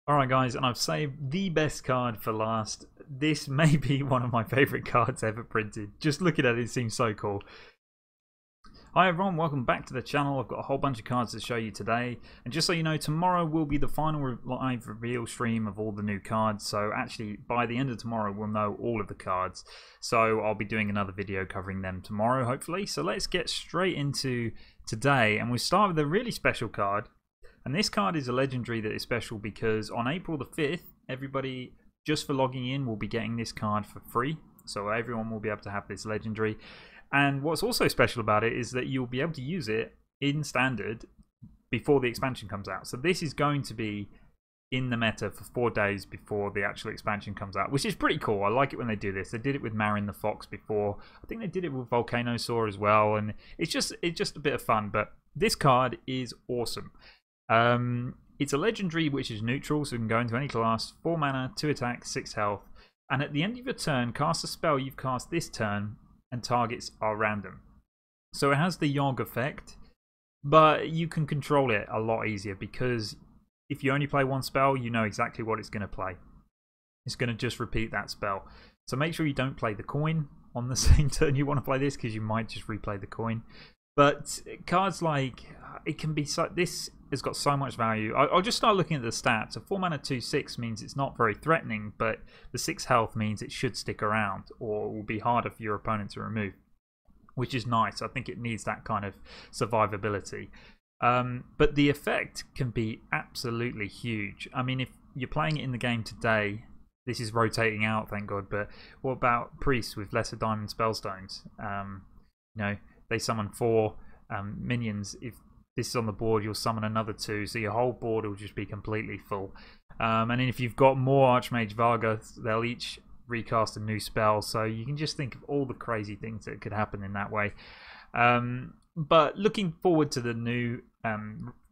Alright guys, and I've saved the best card for last. This may be one of my favourite cards ever printed. Just looking at it, it seems so cool. Hi everyone, welcome back to the channel. I've got a whole bunch of cards to show you today. And just so you know, tomorrow will be the final live reveal stream of all the new cards. So actually, by the end of tomorrow, we'll know all of the cards. So I'll be doing another video covering them tomorrow, hopefully. So let's get straight into today. And we'll start with a really special card. And this card is a legendary that is special because on April the 5th, everybody, just for logging in, will be getting this card for free. So everyone will be able to have this legendary. And what's also special about it is that you'll be able to use it in standard before the expansion comes out. So this is going to be in the meta for 4 days before the actual expansion comes out, which is pretty cool. I like it when they do this. They did it with Marin the Fox before. I think they did it with Volcanosaur as well, and it's just a bit of fun. But this card is awesome. It's a legendary which is neutral, so it can go into any class. 4 mana, 2 attack, 6 health. And at the end of your turn, cast a spell you've cast this turn, and targets are random. So it has the Yogg effect, but you can control it a lot easier because if you only play one spell, you know exactly what it's going to play. It's going to just repeat that spell. So make sure you don't play the coin on the same turn you want to play this, because you might just replay the coin. But cards like it can be so, this has got so much value. I'll just start looking at the stats. A 4 mana 2/6 means it's not very threatening, but the 6 health means it should stick around or will be harder for your opponent to remove, which is nice. I think it needs that kind of survivability. But the effect can be absolutely huge. I mean, if you're playing it in the game today, this is rotating out, thank God. But what about priests with lesser diamond spellstones? You know, they summon 4 minions. If this is on the board, you'll summon another 2, so your whole board will just be completely full. And then if you've got more Archmage Varga, they'll each recast a new spell, so you can just think of all the crazy things that could happen in that way. But looking forward to the new,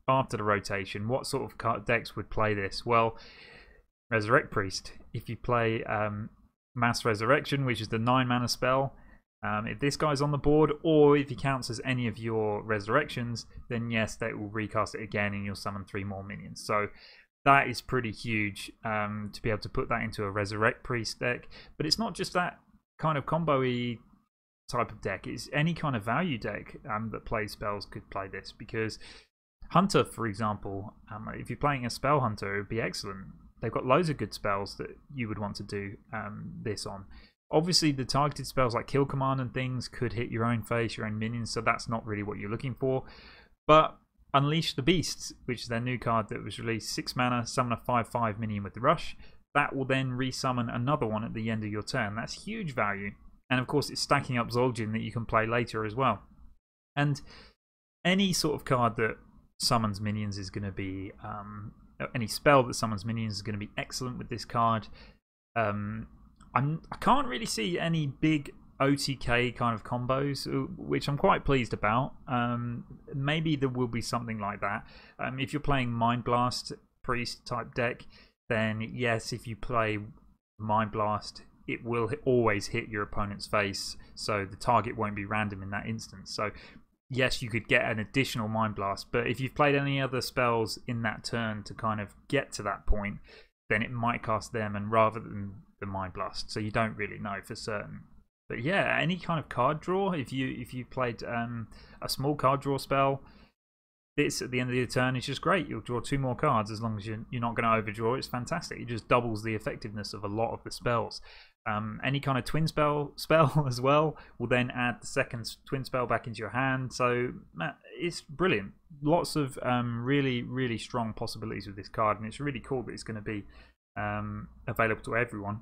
after the rotation, what sort of decks would play this? Well, Resurrect Priest. If you play Mass Resurrection, which is the 9 mana spell, if this guy's on the board, or if he counts as any of your resurrections, then yes, they will recast it again and you'll summon 3 more minions. So that is pretty huge to be able to put that into a Resurrect Priest deck. But it's not just that kind of combo-y type of deck. It's any kind of value deck that plays spells could play this, because Hunter, for example, if you're playing a Spell Hunter, it would be excellent. They've got loads of good spells that you would want to do this on. Obviously, the targeted spells like Kill Command and things could hit your own face, your own minions, so that's not really what you're looking for. But Unleash the Beasts, which is their new card that was released, 6 mana, summon a 5/5 minion with the Rush. That will then resummon another one at the end of your turn. That's huge value. And of course, it's stacking up Zul'jin that you can play later as well. And any sort of card that summons minions is going to be... any spell that summons minions is going to be excellent with this card. I can't really see any big OTK kind of combos, which I'm quite pleased about. Maybe there will be something like that. If you're playing Mind Blast Priest type deck, then yes, if you play Mind Blast, it will always hit your opponent's face, so the target won't be random in that instance. So yes, you could get an additional Mind Blast, but if you've played any other spells in that turn to kind of get to that point, then it might cast them and rather than the Mind Blast, so you don't really know for certain. But yeah, any kind of card draw, if you played a small card draw spell, this at the end of your turn is just great. You'll draw 2 more cards as long as you're not going to overdraw. It's fantastic. It just doubles the effectiveness of a lot of the spells. Any kind of twin spell as well will then add the second twin spell back into your hand. So it's brilliant. Lots of really strong possibilities with this card, and it's really cool that it's going to be available to everyone.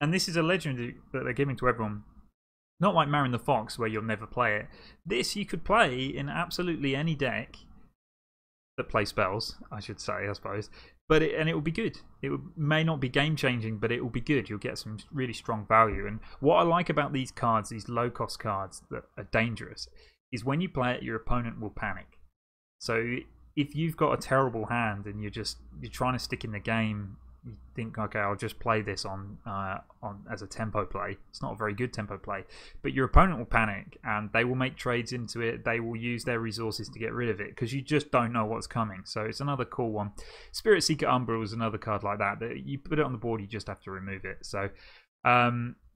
And this is a legendary that they're giving to everyone. Not like Marin the Fox, where you'll never play it. This you could play in absolutely any deck that plays spells, I should say, I suppose. But it will be good. It may not be game changing, but it will be good. You'll get some really strong value. And what I like about these cards, these low cost cards that are dangerous, is when you play it, your opponent will panic. So if you've got a terrible hand and you're trying to stick in the game You think, okay, I'll just play this on as a tempo play. It's not a very good tempo play, but your opponent will panic and they will make trades into it. They will use their resources to get rid of it because you just don't know what's coming. So it's another cool one. Spirit Seeker Umbra was another card like that. That you put it on the board, you just have to remove it. So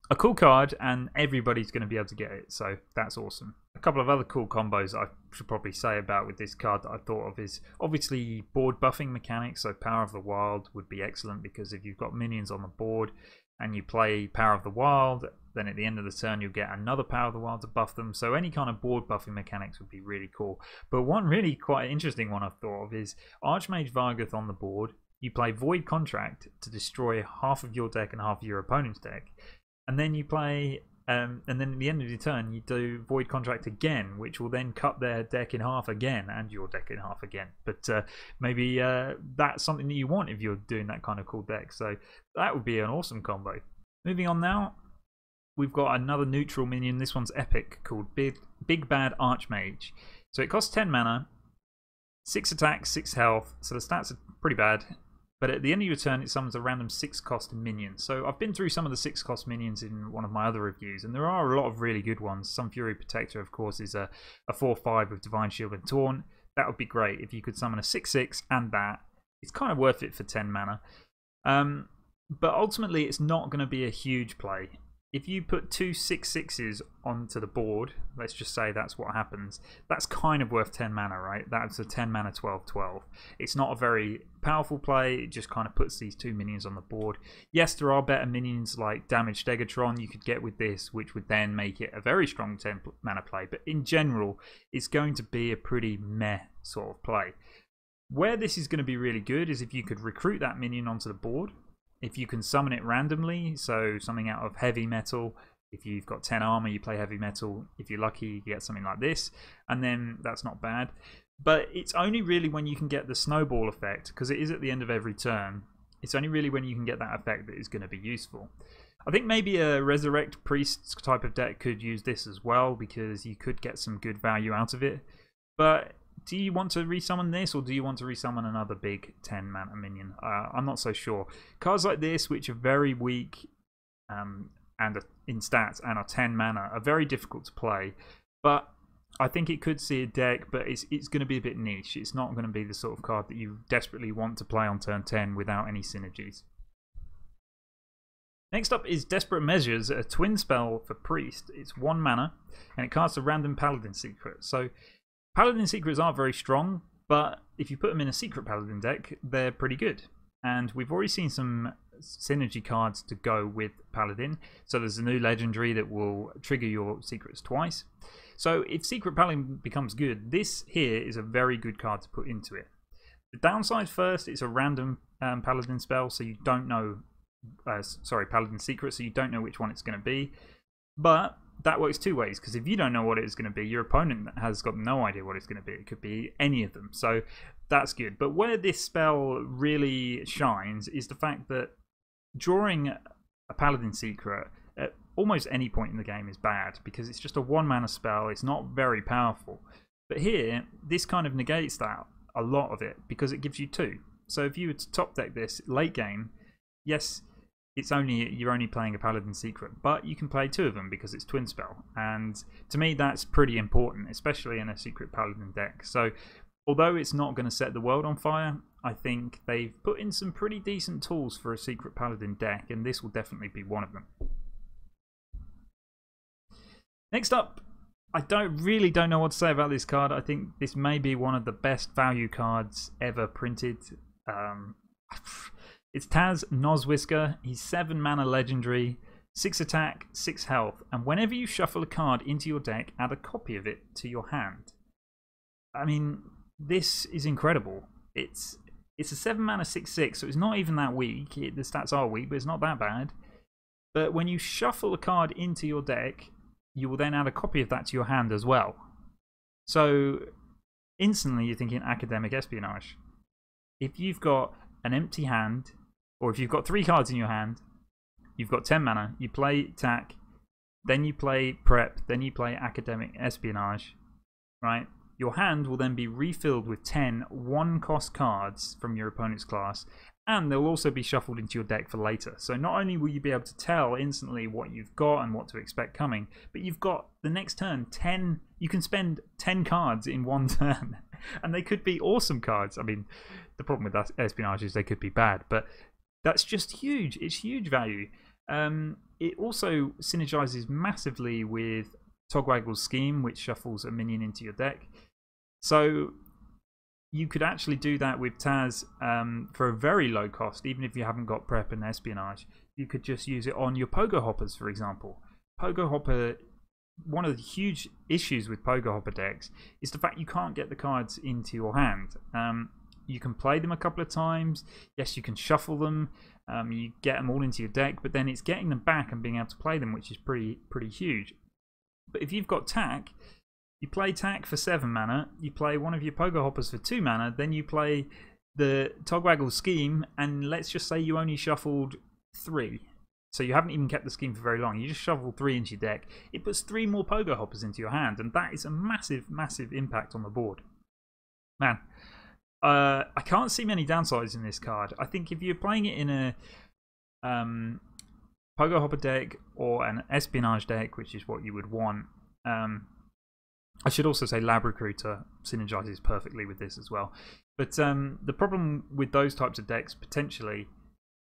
a cool card, and everybody's going to be able to get it, so that's awesome. A couple of other cool combos I should probably say about with this card that I thought of is obviously board buffing mechanics. So Power of the Wild would be excellent because if you've got minions on the board and you play Power of the Wild, then at the end of the turn you'll get another Power of the Wild to buff them. So any kind of board buffing mechanics would be really cool. But one really quite interesting one I've thought of is Archmage Vargoth on the board. You play Void Contract to destroy half of your deck and half of your opponent's deck. And then you play, and then at the end of your turn, you do Void Contract again, which will then cut their deck in half again and your deck in half again. But maybe that's something that you want if you're doing that kind of cool deck. So that would be an awesome combo. Moving on now, we've got another neutral minion. This one's epic, called Big Bad Archmage. So it costs 10 mana, 6 attack, 6 health. So the stats are pretty bad. But at the end of your turn, it summons a random 6-cost minion. So I've been through some of the 6-cost minions in one of my other reviews, and there are a lot of really good ones. Sun Fury Protector, of course, is a 4/5 with Divine Shield and Taunt. That would be great if you could summon a 6/6 and that. It's kind of worth it for 10 mana. But ultimately, it's not going to be a huge play. If you put 2 6/6s onto the board, let's just say that's what happens, that's kind of worth 10 mana, right? That's a 10 mana 12/12. It's not a very powerful play, it just kind of puts these 2 minions on the board. Yes, there are better minions like Damaged Stegatron you could get with this, which would then make it a very strong 10 mana play, but in general, it's going to be a pretty meh sort of play. Where this is going to be really good is if you could recruit that minion onto the board. If you can summon it randomly, so something out of heavy metal. If you've got 10 armor, you play heavy metal. If you're lucky, you get something like this, and then that's not bad. But it's only really when you can get the snowball effect, because it is at the end of every turn. It's only really when you can get that effect that is going to be useful. I think maybe a Resurrect Priest type of deck could use this as well, because you could get some good value out of it. But do you want to resummon this, or do you want to resummon another big 10 mana minion? I'm not so sure. Cards like this, which are very weak and in stats and are 10 mana, are very difficult to play. But I think it could see a deck, but it's going to be a bit niche. It's not going to be the sort of card that you desperately want to play on turn 10 without any synergies. Next up is Desperate Measures, a twin spell for Priest. It's 1 mana, and it casts a random Paladin Secret. So Paladin Secrets aren't very strong, but if you put them in a Secret Paladin deck, they're pretty good. And we've already seen some synergy cards to go with Paladin. So there's a new legendary that will trigger your secrets twice. So if Secret Paladin becomes good, this here is a very good card to put into it. The downside first, it's a random Paladin spell, so you don't know, Paladin Secret, so you don't know which one it's going to be. But that works two ways, because if you don't know what it's going to be, your opponent has got no idea what it's going to be. It could be any of them, so that's good. But where this spell really shines is the fact that drawing a Paladin Secret at almost any point in the game is bad, because it's just a 1 mana spell. It's not very powerful. But here, this kind of negates that, a lot of it, because it gives you 2. So if you were to top deck this late game, yes, you're only playing a Paladin Secret, but you can play 2 of them because it's twin spell. And to me, that's pretty important, especially in a Secret Paladin deck. So although it's not going to set the world on fire, I think they've put in some pretty decent tools for a Secret Paladin deck, and this will definitely be one of them. Next up, I really don't know what to say about this card. I think this may be one of the best value cards ever printed. It's Taz Noswhisker. He's 7 mana legendary, 6 attack, 6 health, and whenever you shuffle a card into your deck, add a copy of it to your hand. I mean, this is incredible. It's a 7 mana 6/6, so it's not even that weak. The stats are weak, but it's not that bad. But when you shuffle a card into your deck, you will then add a copy of that to your hand as well. So instantly you're thinking Academic Espionage. If you've got an empty hand, or if you've got 3 cards in your hand, you've got 10 mana, you play attack, then you play prep, then you play Academic Espionage, right? Your hand will then be refilled with 10 1-cost cards from your opponent's class, and they'll also be shuffled into your deck for later. So not only will you be able to tell instantly what you've got and what to expect coming, but you've got the next turn 10. You can spend 10 cards in one turn, and they could be awesome cards. I mean, the problem with that espionage is they could be bad, but that's just huge. It's huge value. It also synergizes massively with Togwaggle's scheme, which shuffles a minion into your deck. So you could actually do that with Taz for a very low cost, even if you haven't got prep and espionage. You could just use it on your Pogo Hoppers, for example. Pogo Hopper, one of the huge issues with Pogo Hopper decks is the fact you can't get the cards into your hand. You can play them a couple of times. Yes, you can shuffle them. You get them all into your deck, but then it's getting them back and being able to play them, which is pretty huge. But if you've got Tack, you play Tack for 7 mana, you play one of your Pogo Hoppers for 2 mana, then you play the Togwaggle scheme, and let's just say you only shuffled 3. So you haven't even kept the scheme for very long. You just shuffled 3 into your deck. It puts 3 more Pogo Hoppers into your hand, and that is a massive impact on the board. Man, I can't see many downsides in this card. I think if you're playing it in a Pogo Hopper deck or an espionage deck, which is what you would want, I should also say Lab Recruiter synergizes perfectly with this as well. But the problem with those types of decks potentially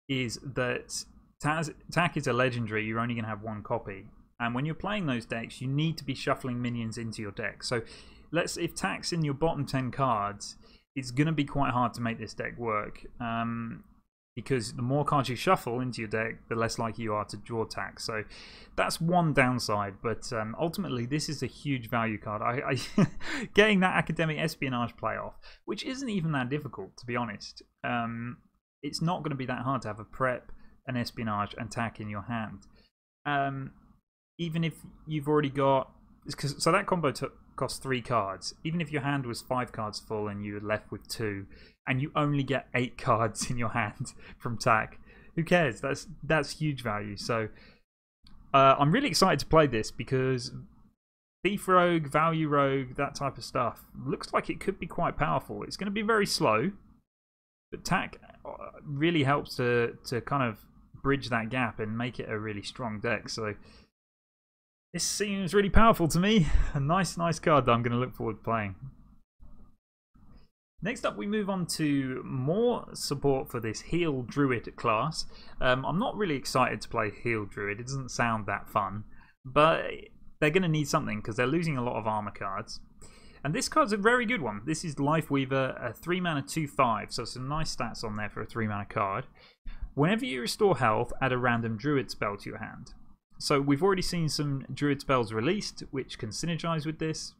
is that Tack is a legendary. You're only going to have 1 copy, and when you're playing those decks, you need to be shuffling minions into your deck. So if Tack's in your bottom 10 cards, it's going to be quite hard to make this deck work. Because the more cards you shuffle into your deck, the less likely you are to draw Tack. So that's one downside, but ultimately this is a huge value card. Getting that Academic Espionage playoff, which isn't even that difficult, to be honest. It's not going to be that hard to have a prep, an Espionage, and Tack in your hand. Even if you've already got... So that combo costs 3 cards. Even if your hand was 5 cards full and you were left with 2, and you only get 8 cards in your hand from Tack, who cares? That's huge value. So I'm really excited to play this because Thief Rogue, Value Rogue, that type of stuff looks like it could be quite powerful. It's going to be very slow, but Tack really helps to kind of bridge that gap and make it a really strong deck. So this seems really powerful to me. A nice card that I'm going to look forward to playing. Next up, we move on to more support for this Heal Druid class. I'm not really excited to play Heal Druid. It doesn't sound that fun, but they're going to need something because they're losing a lot of armor cards. And this card's a very good one. This is Life Weaver, a 3 mana 2/5, so some nice stats on there for a 3 mana card. Whenever you restore health, add a random Druid spell to your hand. So we've already seen some Druid spells released, which can synergize with this.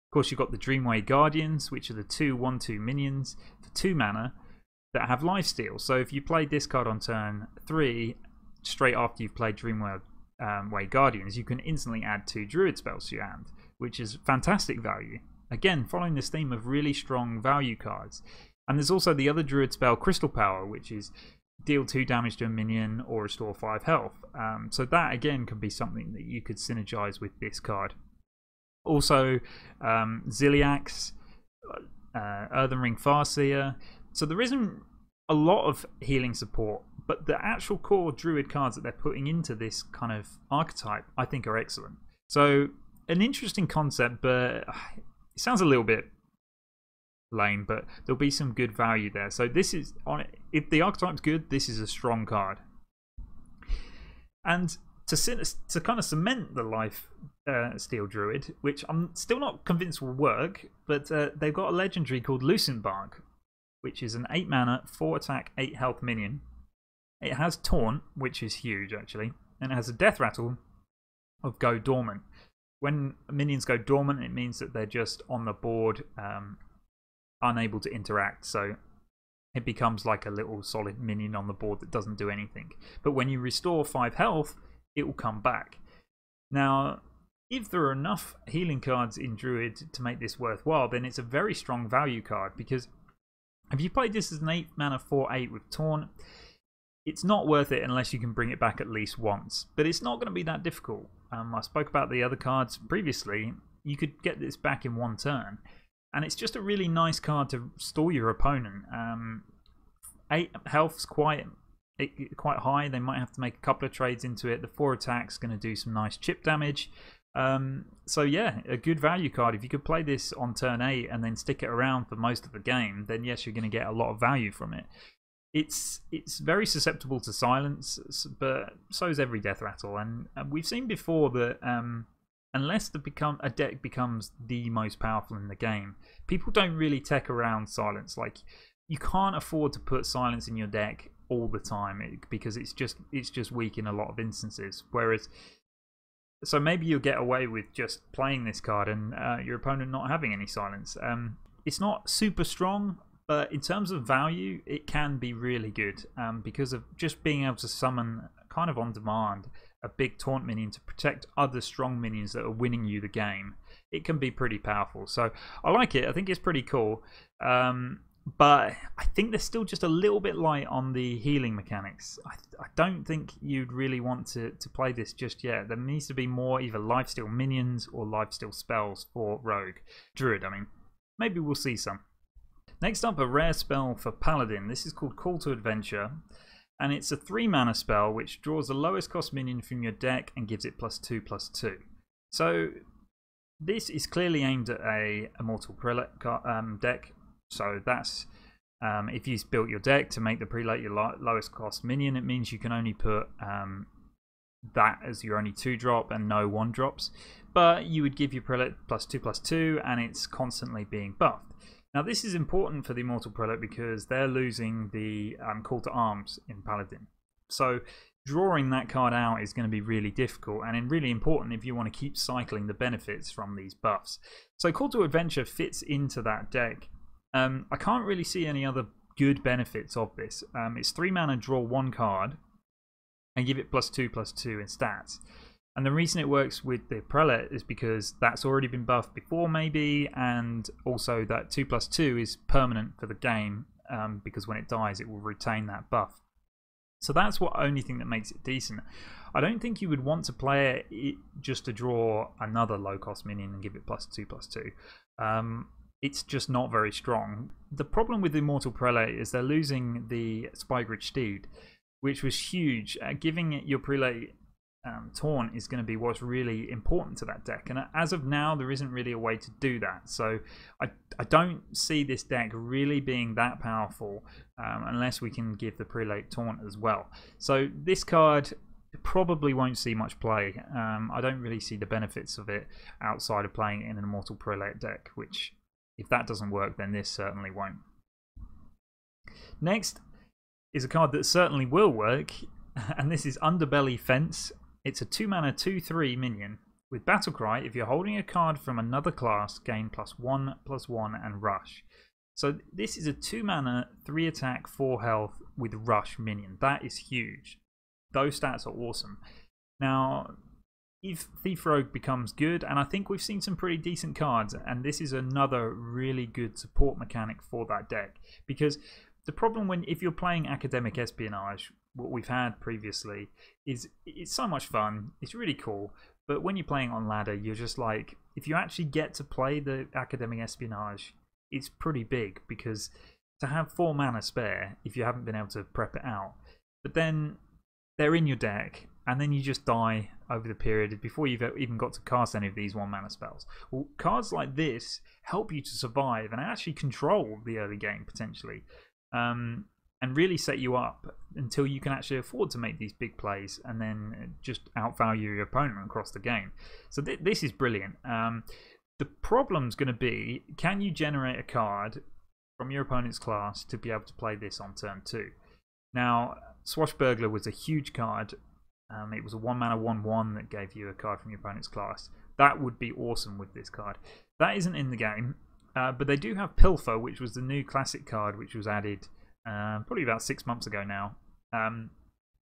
Of course, you've got the Dreamway Guardians, which are the 2/1/2 minions for 2 mana that have lifesteal. So if you play this card on turn 3, straight after you've played Dreamway Guardians, you can instantly add 2 Druid spells to your hand, which is fantastic value. Again, following this theme of really strong value cards. And there's also the other Druid spell, Crystal Power, which is deal 2 damage to a minion or restore 5 health. So that again can be something that you could synergize with this card. Also, Ziliax, Earthen Ring Farseer. So there isn't a lot of healing support, but the actual core Druid cards that they're putting into this kind of archetype, I think, are excellent. So an interesting concept, but it sounds a little bit lame, but there'll be some good value there. So this is on it. If the archetype's good, this is a strong card. And to kind of cement the Life Steel Druid, which I'm still not convinced will work, but they've got a legendary called Lucent Bark, which is an 8 mana, 4 attack, 8 health minion. It has Taunt, which is huge actually, and it has a Death Rattle of Go Dormant. When minions go dormant, it means that they're just on the board, unable to interact. So it becomes like a little solid minion on the board that doesn't do anything. But when you restore 5 health, it will come back. Now, if there are enough healing cards in Druid to make this worthwhile, then it's a very strong value card, because if you played this as an 8 mana 4/8 with Taunt, it's not worth it unless you can bring it back at least once. But it's not going to be that difficult. I spoke about the other cards previously. You could get this back in 1 turn. And it's just a really nice card to stall your opponent. 8 health's quite high. They might have to make a couple of trades into it. The 4 attack's going to do some nice chip damage. So yeah, a good value card. If you could play this on turn 8 and then stick it around for most of the game, then yes, you're going to get a lot of value from it. It's very susceptible to silence, but so is every death rattle. And we've seen before that unless a deck becomes the most powerful in the game, people don't really tech around silence. Like, you can't afford to put silence in your deck all the time because it's just weak in a lot of instances. Whereas, so maybe you'll get away with just playing this card and your opponent not having any silence. It's not super strong, but in terms of value, it can be really good because of just being able to summon kind of on demand a big taunt minion to protect other strong minions that are winning you the game. It can be pretty powerful. So I like it. I think it's pretty cool. But I think they're still just a little bit light on the healing mechanics. I don't think you'd really want to play this just yet. There needs to be more either lifesteal minions or lifesteal spells for Rogue. Druid, I mean. Maybe we'll see some. Next up, a rare spell for Paladin. This is called Call to Adventure. And it's a 3-mana spell which draws the lowest cost minion from your deck and gives it +2/+2. So this is clearly aimed at a Immortal Prelate deck. So that's if you built your deck to make the Prelate your lowest cost minion, it means you can only put that as your only 2-drop and no 1-drops. But you would give your Prelate +2/+2 and it's constantly being buffed. Now this is important for the Immortal Prelate because they're losing the Call to Arms in Paladin. So drawing that card out is going to be really difficult and really important if you want to keep cycling the benefits from these buffs. So Call to Adventure fits into that deck. I can't really see any other good benefits of this. It's 3 mana, draw 1 card and give it +2/+2 in stats. And the reason it works with the Prelate is because that's already been buffed before maybe, and also that 2/+2 is permanent for the game because when it dies it will retain that buff. So that's the only thing that makes it decent. I don't think you would want to play it just to draw another low cost minion and give it +2/+2. It's just not very strong. The problem with Immortal Prelate is they're losing the Spygrid Steed, which was huge. Giving it your Prelate taunt is going to be what's really important to that deck, and as of now there isn't really a way to do that. So I don't see this deck really being that powerful unless we can give the Prelate taunt as well. So this card probably won't see much play. I don't really see the benefits of it outside of playing it in an Immortal Prelate deck, which if that doesn't work then this certainly won't. Next is a card that certainly will work, and this is Underbelly Fence. It's a 2 mana 2/3 minion with Battlecry. If you're holding a card from another class, gain +1/+1 and Rush. So this is a 2 mana 3 attack 4 health with Rush minion. That is huge. Those stats are awesome. Now if Thief Rogue becomes good, and I think we've seen some pretty decent cards, and this is another really good support mechanic for that deck, because the problem if you're playing Academic Espionage, what we've had previously, is it's so much fun, it's really cool, but when you're playing on ladder, you're just like, if you actually get to play the Academic Espionage, it's pretty big, because to have 4 mana spare, if you haven't been able to prep it out, but then they're in your deck, and then you just die over the period before you've even got to cast any of these 1 mana spells. Well, cards like this help you to survive and actually control the early game potentially. And really set you up until you can actually afford to make these big plays and then just outvalue your opponent across the game. So this is brilliant. The problem's going to be, can you generate a card from your opponent's class to be able to play this on turn 2? Now, Swashbuckler was a huge card. It was a 1 mana 1/1 that gave you a card from your opponent's class. That would be awesome with this card. That isn't in the game, but they do have Pilfer, which was the new classic card which was added probably about 6 months ago now.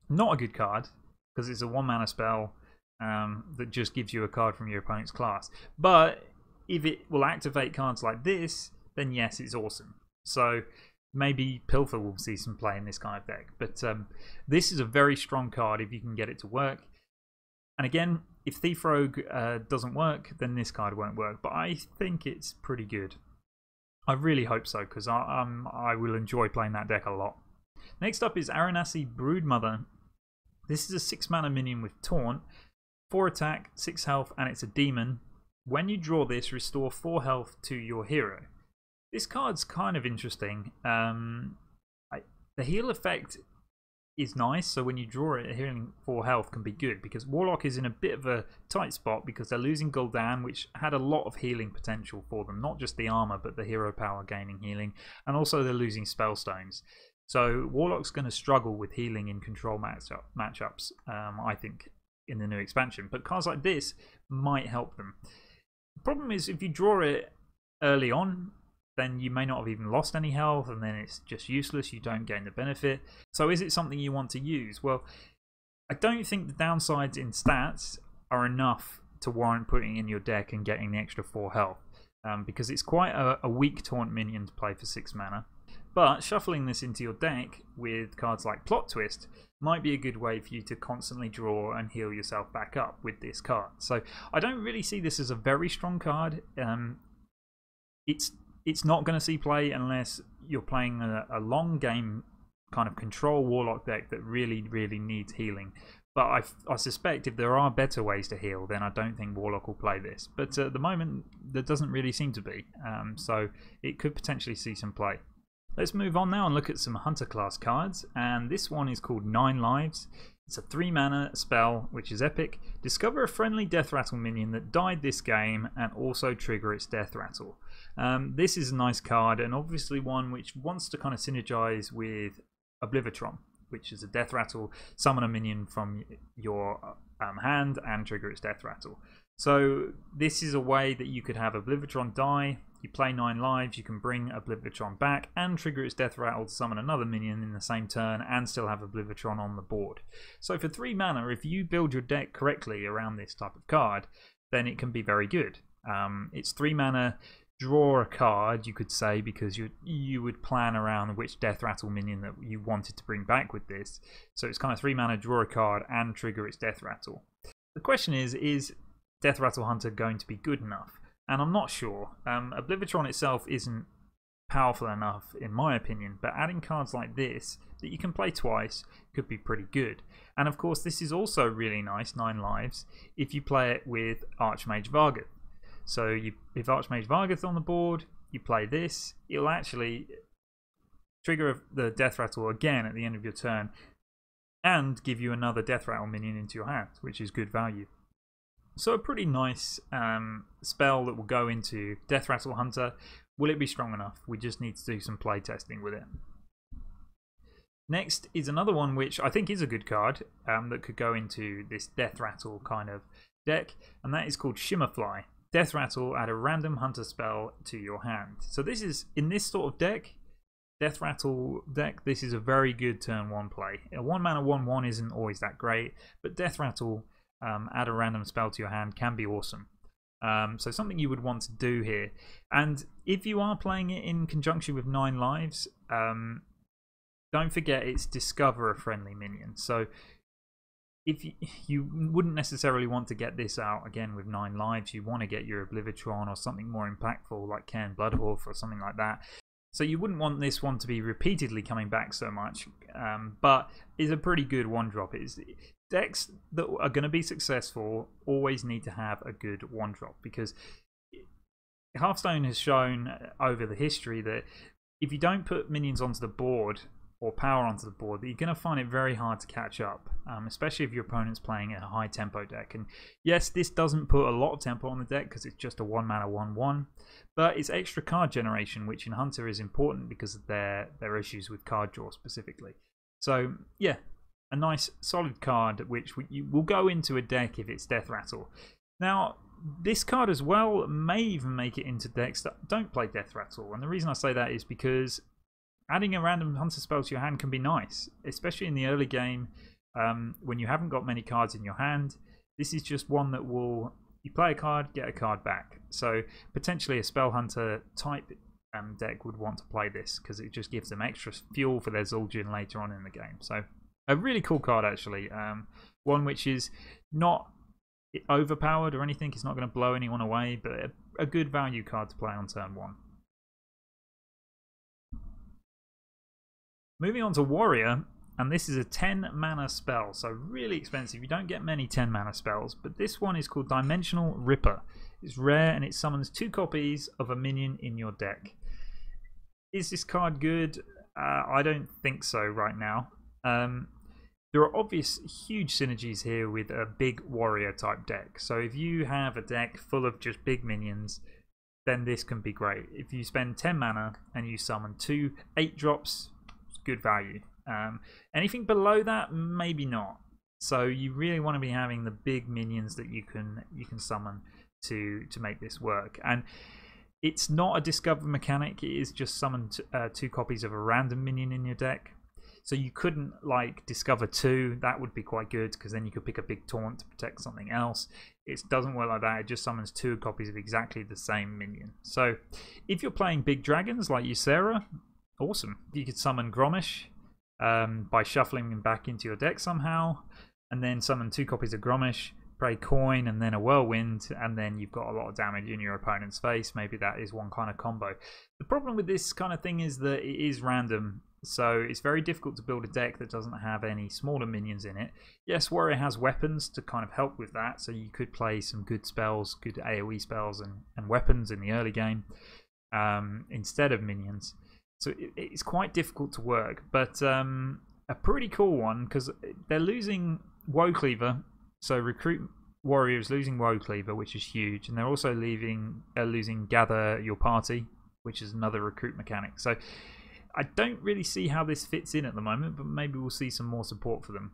Not a good card because it's a 1 mana spell that just gives you a card from your opponent's class. But if it will activate cards like this, then yes, it's awesome. So maybe Pilfer will see some play in this kind of deck. But this is a very strong card if you can get it to work. And again, if Thief Rogue doesn't work, then this card won't work. But I think it's pretty good. I really hope so, because I will enjoy playing that deck a lot. Next up is Aranasi Broodmother. This is a 6 mana minion with Taunt, 4 attack, 6 health, and it's a demon. When you draw this, restore 4 health to your hero. This card's kind of interesting. The heal effect is nice, so when you draw it, healing 4 health can be good, because Warlock is in a bit of a tight spot because they're losing Gul'dan, which had a lot of healing potential for them, not just the armor but the hero power gaining healing, and also they're losing Spellstones. So Warlock's going to struggle with healing in control matchups, I think, in the new expansion, but cards like this might help them. The problem is if you draw it early on, then you may not have even lost any health, and then it's just useless, you don't gain the benefit. So is it something you want to use? Well, I don't think the downsides in stats are enough to warrant putting in your deck and getting the extra 4 health, because it's quite a weak taunt minion to play for 6 mana. But shuffling this into your deck with cards like Plot Twist might be a good way for you to constantly draw and heal yourself back up with this card. So I don't really see this as a very strong card. It's not going to see play unless you're playing a long game kind of control Warlock deck that really needs healing. But I suspect if there are better ways to heal, then I don't think Warlock will play this. But at the moment, there doesn't really seem to be. So it could potentially see some play. Let's move on now and look at some Hunter class cards. And this one is called 9 Lives. It's a 3 mana spell, which is epic. Discover a friendly Death Rattle minion that died this game and also trigger its Death Rattle. This is a nice card, and obviously one which wants to kind of synergize with Oblivitron, which is a Death Rattle, summon a minion from your hand and trigger its Death Rattle. So this is a way that you could have Oblivitron die, you play 9 lives, you can bring Oblivitron back and trigger its Death Rattle to summon another minion in the same turn and still have Oblivitron on the board. So for 3 mana, if you build your deck correctly around this type of card, then it can be very good. It's 3 mana, draw a card, you could say, because you would plan around which Death Rattle minion that you wanted to bring back with this. So it's kind of 3 mana, draw a card and trigger its Death Rattle. The question is Death Rattle Hunter going to be good enough? And I'm not sure. Oblivitron itself isn't powerful enough in my opinion, but adding cards like this that you can play twice could be pretty good. And of course this is also really nice, 9 lives, if you play it with Archmage Vargoth. So if Archmage Vargoth on the board, you play this, it'll actually trigger the Death Rattle again at the end of your turn and give you another Death Rattle minion into your hand, which is good value. So a pretty nice spell that will go into Death Rattle Hunter. Will it be strong enough? We just need to do some play testing with it. Next is another one which I think is a good card that could go into this Death Rattle kind of deck, and that is called Shimmerfly. Death Rattle, add a random hunter spell to your hand. So this is, in this sort of deck, Death Rattle deck, this is a very good turn 1 play. A 1 mana 1/1 isn't always that great, but Death Rattle, add a random spell to your hand, can be awesome. So something you would want to do here. And if you are playing it in conjunction with 9 lives, don't forget it's discover a friendly minion. So if you wouldn't necessarily want to get this out again with 9 lives, you want to get your Oblivitron or something more impactful like Cairn Bloodhoof or something like that. So you wouldn't want this one to be repeatedly coming back so much, but it's a pretty good 1-drop. Decks that are going to be successful always need to have a good 1-drop, because Hearthstone has shown over the history that if you don't put minions onto the board or power onto the board, you're going to find it very hard to catch up, especially if your opponent's playing a high tempo deck. And yes, this doesn't put a lot of tempo on the deck because it's just a 1 mana 1/1, but it's extra card generation, which in Hunter is important because of their issues with card draw specifically. So yeah, a nice solid card which will go into a deck if it's Death Rattle. Now this card as well may even make it into decks that don't play Death Rattle, and the reason I say that is because adding a random hunter spell to your hand can be nice, especially in the early game when you haven't got many cards in your hand. This is just one that will, you play a card, get a card back. So potentially a Spell Hunter type deck would want to play this because it just gives them extra fuel for their Zul'jin later on in the game. So a really cool card actually. One which is not overpowered or anything, it's not going to blow anyone away, but a good value card to play on turn 1. Moving on to Warrior, and this is a 10 mana spell, so really expensive. You don't get many 10 mana spells, but this one is called Dimensional Ripper. It's rare and it summons 2 copies of a minion in your deck. Is this card good? I don't think so right now. There are obvious huge synergies here with a big warrior type deck. So if you have a deck full of just big minions, then this can be great. If you spend 10 mana and you summon 2 8-drops, it's good value. Anything below that, maybe not. So you really want to be having the big minions that you can summon to make this work. And it's not a discover mechanic, it is just summon 2 copies of a random minion in your deck. So you couldn't like discover 2, that would be quite good because then you could pick a big taunt to protect something else. It doesn't work like that, it just summons 2 copies of exactly the same minion. So if you're playing big dragons like Ysera, awesome. You could summon Gromish by shuffling him back into your deck somehow, and then summon 2 copies of Gromish, play Coin and then a Whirlwind, and then you've got a lot of damage in your opponent's face. Maybe that is one kind of combo. The problem with this kind of thing is that it is random, so it's very difficult to build a deck that doesn't have any smaller minions in it. Yes, Warrior has weapons to kind of help with that, so you could play some good spells, good AoE spells and weapons in the early game instead of minions. So it's quite difficult to work, but a pretty cool one because they're losing Woecleaver. So Recruit Warrior is losing Woecleaver, which is huge, and they're also losing Gather Your Party, which is another recruit mechanic. So I don't really see how this fits in at the moment, but maybe we'll see some more support for them.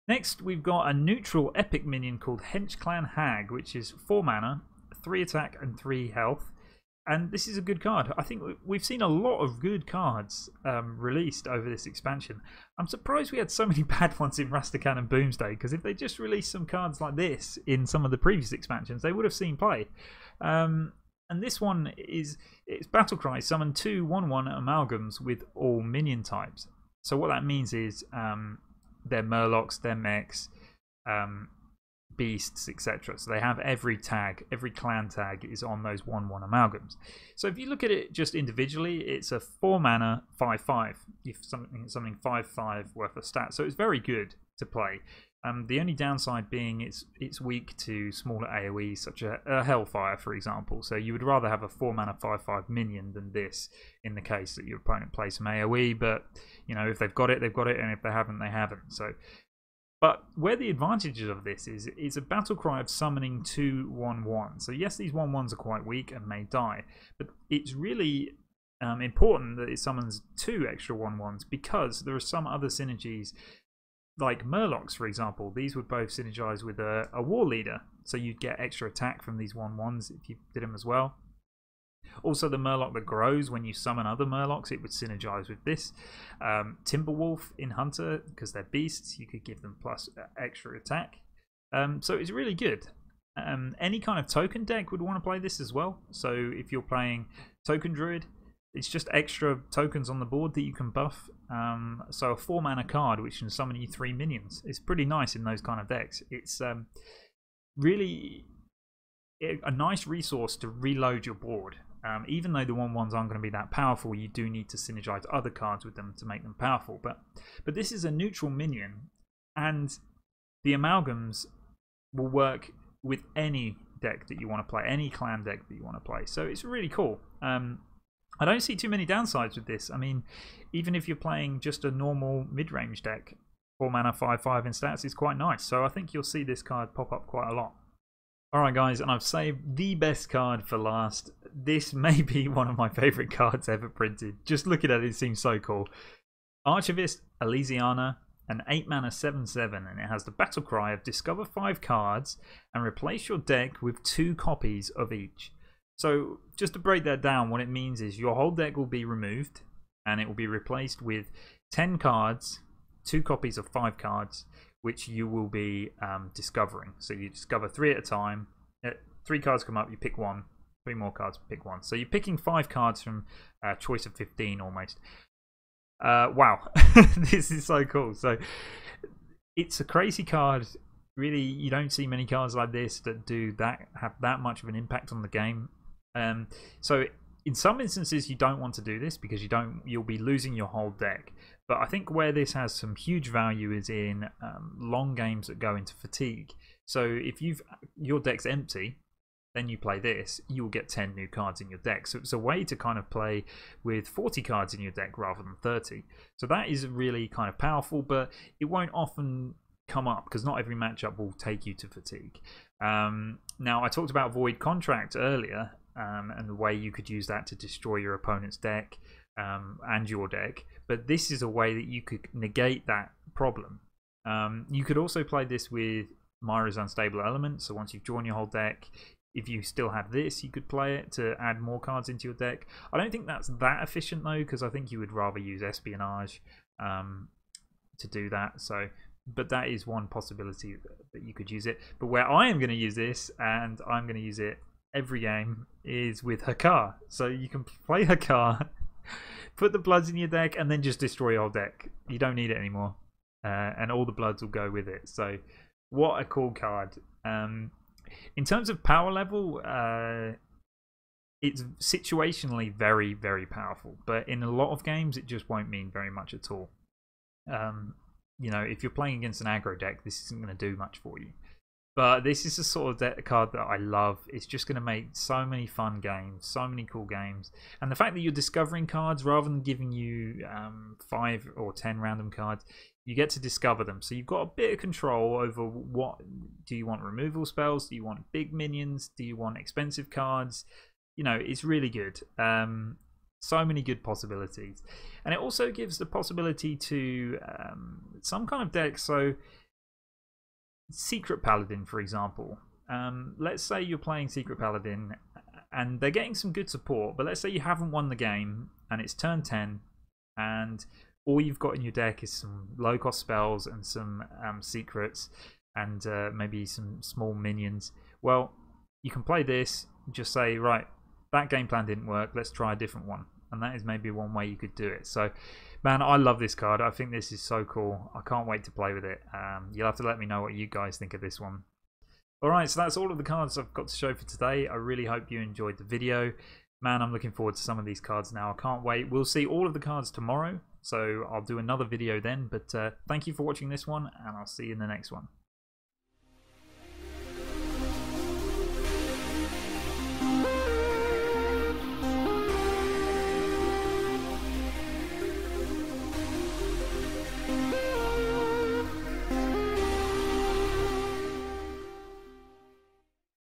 Next, we've got a neutral epic minion called Henchclan Hag, which is 4 mana, 3 attack and 3 health. And this is a good card. I think we've seen a lot of good cards released over this expansion. I'm surprised we had so many bad ones in Rastakhan and Boomsday, because if they just released some cards like this in some of the previous expansions, they would have seen play. And this one it's Battlecry. Summon 2 1/1 amalgams with all minion types. So what that means is they're Murlocs, they're Mechs, beasts, etc. So they have every tag, every clan tag is on those 1/1 amalgams. So if you look at it just individually, it's a 4 mana 5/5. If something 5/5 worth of stats, so it's very good to play. The only downside being it's weak to smaller AoE, such as a Hellfire, for example. So you would rather have a 4 mana 5/5 minion than this, in the case that your opponent plays some AoE. But you know, if they've got it, they've got it, and if they haven't, they haven't. So. But where the advantages of this is a battle cry of summoning 2 1/1. So yes, these 1/1s are quite weak and may die, but it's really important that it summons 2 extra 1/1s because there are some other synergies, like Murlocs, for example. These would both synergize with a War Leader, so you'd get extra attack from these 1/1s if you did them as well. Also, the Murloc that grows when you summon other Murlocs, it would synergize with this. Timberwolf in Hunter, because they're beasts, you could give them plus extra attack. So it's really good. Any kind of token deck would want to play this as well. So if you're playing Token Druid, it's just extra tokens on the board that you can buff. So a 4 mana card which can summon you 3 minions. It's pretty nice in those kind of decks. It's really a nice resource to reload your board. Even though the 1/1s aren't going to be that powerful, you do need to synergize other cards with them to make them powerful. But this is a neutral minion, and the amalgams will work with any deck that you want to play, any clan deck that you want to play. So it's really cool. I don't see too many downsides with this. I mean, even if you're playing just a normal mid-range deck, 4 mana 5/5 in stats is quite nice. So I think you'll see this card pop up quite a lot. Alright guys, and I've saved the best card for last. This may be one of my favourite cards ever printed. Just looking at it, it seems so cool. Archivist Elysiana, an 8 mana 7/7, and it has the battle cry of discover 5 cards and replace your deck with 2 copies of each. So just to break that down, what it means is your whole deck will be removed and it will be replaced with 10 cards, 2 copies of 5 cards, which you will be discovering. So you discover 3 at a time. 3 cards come up, you pick 1. 3 more cards, pick 1. So you're picking 5 cards from a choice of 15 almost. Wow, this is so cool. So it's a crazy card. Really, you don't see many cards like this that have that much of an impact on the game. So In some instances, you don't want to do this because you'll be losing your whole deck. But I think where this has some huge value is in long games that go into fatigue. So if your deck's empty, then you play this, you'll get 10 new cards in your deck. So it's a way to kind of play with 40 cards in your deck rather than 30. So that is really kind of powerful, but it won't often come up because not every matchup will take you to fatigue. Now, I talked about Void Contract earlier, and the way you could use that to destroy your opponent's deck and your deck, but this is a way that you could negate that problem. You could also play this with Myra's Unstable Element, so once you've drawn your whole deck, if you still have this, you could play it to add more cards into your deck. I don't think that's that efficient though, because I think you would rather use Espionage to do that. So, but that is one possibility that you could use it. But where I am going to use this, and I'm going to use it every game, is with Hakar. So you can play Hakar, put the Bloods in your deck, and then just destroy your whole deck. You don't need it anymore, and all the Bloods will go with it. So what a cool card. In terms of power level, it's situationally very, very powerful. But in a lot of games, it just won't mean very much at all. You know, if you're playing against an aggro deck, this isn't going to do much for you. But this is the sort of card that I love. It's just going to make so many fun games, so many cool games. And the fact that you're discovering cards rather than giving you 5 or 10 random cards, you get to discover them. So you've got a bit of control over what do you want: removal spells, do you want big minions, do you want expensive cards? You know, it's really good. So many good possibilities. And it also gives the possibility to some kind of deck. So Secret Paladin, for example. Let's say you're playing Secret Paladin and they're getting some good support, but let's say you haven't won the game and it's turn 10 and all you've got in your deck is some low cost spells and some secrets and maybe some small minions. Well, you can play this, just say, right, that game plan didn't work, let's try a different one. And that is maybe one way you could do it. So, man, I love this card. I think this is so cool. I can't wait to play with it. You'll have to let me know what you guys think of this one. Alright, so that's all of the cards I've got to show for today. I really hope you enjoyed the video. Man, I'm looking forward to some of these cards now. I can't wait. We'll see all of the cards tomorrow, so I'll do another video then. But thank you for watching this one, and I'll see you in the next one.